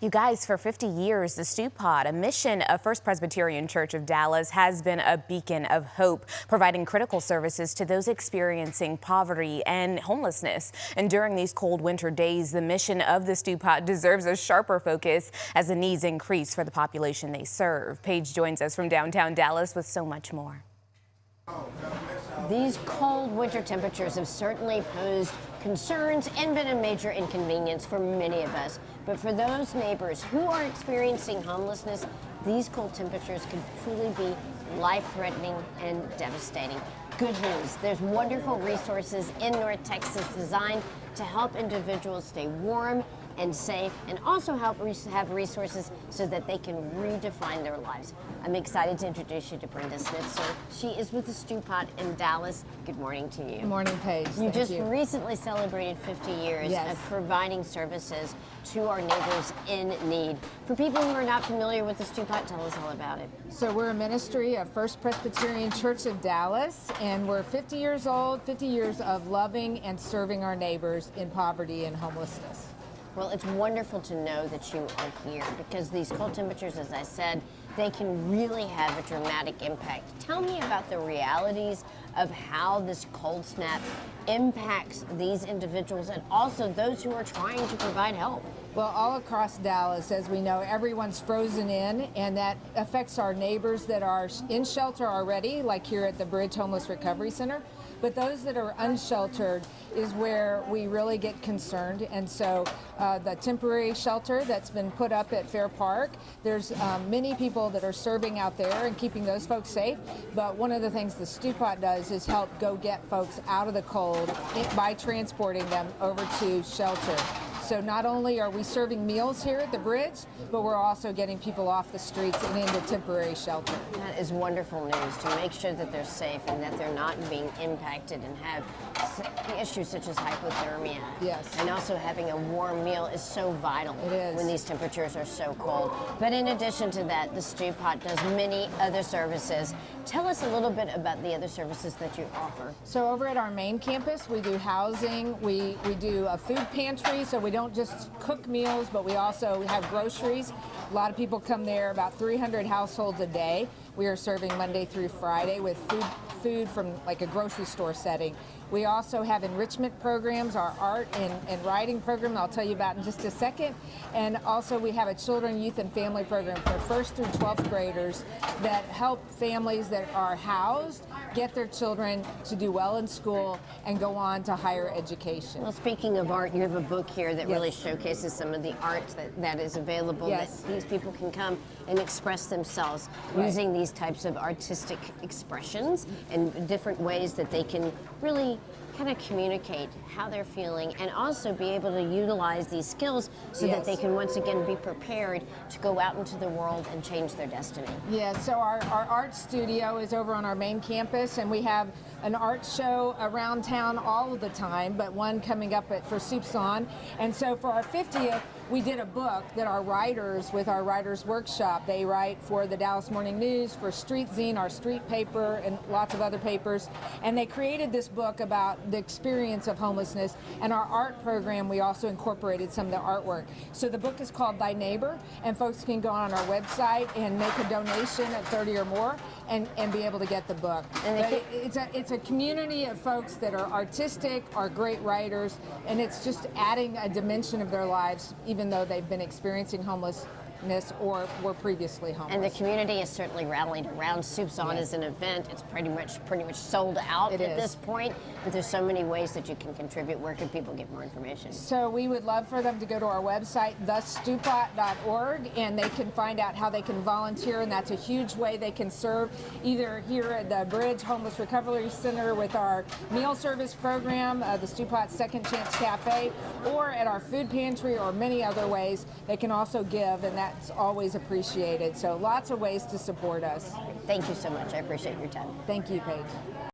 You guys, for 50 years, the Stewpot, a mission of First Presbyterian Church of Dallas, has been a beacon of hope, providing critical services to those experiencing poverty and homelessness. And during these cold winter days, the mission of the Stewpot deserves a sharper focus as the needs increase for the population they serve. Paige joins us from downtown Dallas with so much more. These cold winter temperatures have certainly posed concerns and been a major inconvenience for many of us. But for those neighbors who are experiencing homelessness, these cold temperatures can truly be life-threatening and devastating. Good news, there's wonderful resources in North Texas designed to help individuals stay warm and safe, and also help have resources so that they can redefine their lives. I'm excited to introduce you to Brenda Snitzer. She is with the Stewpot in Dallas. Good morning to you. Good morning, Paige. You just recently celebrated 50 years of providing services to our neighbors in need. For people who are not familiar with the Stewpot, tell us all about it. So we're a ministry of First Presbyterian Church of Dallas, and we're 50 years old, 50 years of loving and serving our neighbors in poverty and homelessness. Well, it's wonderful to know that you are here because these cold temperatures, as I said, they can really have a dramatic impact. Tell me about the realities of how this cold snap impacts these individuals and also those who are trying to provide help. Well, all across Dallas, as we know, everyone's frozen in, and that affects our neighbors that are in shelter already, like here at the Bridge Homeless Recovery Center. But those that are unsheltered is where we really get concerned. And so the temporary shelter that's been put up at Fair Park, there's many people that are serving out there and keeping those folks safe. But one of the things the Stewpot does is help go get folks out of the cold by transporting them over to shelter. So not only are we serving meals here at the Bridge, but we're also getting people off the streets and into temporary shelter. That is wonderful news, to make sure that they're safe and that they're not being impacted and have issues such as hypothermia. Yes. And also having a warm meal is so vital when these temperatures are so cold. But in addition to that, the Stewpot does many other services. Tell us a little bit about the other services that you offer. So over at our main campus, we do housing, we do a food pantry, so we don't just cook meals, but we also have groceries. A lot of people come there, about 300 households a day. We are serving Monday through Friday with food from like a grocery store setting. We also have enrichment programs, our art and writing program I'll tell you about in just a second. And also we have a children, youth, and family program for 1st through 12th graders that help families that are housed get their children to do well in school and go on to higher education. Well, speaking of art, you have a book here that really showcases some of the art that is available, that these people can come and express themselves using these types of artistic expressions and different ways that they can really kind of communicate how they're feeling and also be able to utilize these skills so that they can once again be prepared to go out into the world and change their destiny. Yeah, so our art studio is over on our main campus, and we have an art show around town all of the time, but one coming up for Soups On. And so for our 50th, we did a book that our writers, with our writers workshop, they write for the Dallas Morning News, for Street Zine, our street paper, and lots of other papers. And they created this book about the experience of homelessness. And our art program, we also incorporated some of the artwork. So the book is called Thy Neighbor, and folks can go on our website and make a donation of 30 or more and be able to get the book. And it's a community of folks that are artistic, are great writers, and it's just adding a dimension of their lives, even though they've been experiencing homelessness or were previously homeless. And the community is certainly rallied around Soups On as an event. It's pretty much sold out at this point, but there's so many ways that you can contribute. Where can people get more information? So we would love for them to go to our website, thestewpot.org, and they can find out how they can volunteer, and that's a huge way they can serve, either here at the Bridge Homeless Recovery Center with our meal service program, the Stewpot Second Chance Cafe, or at our food pantry, or many other ways they can also give, and that's always appreciated. So lots of ways to support us. Thank you so much. I appreciate your time. Thank you, Paige.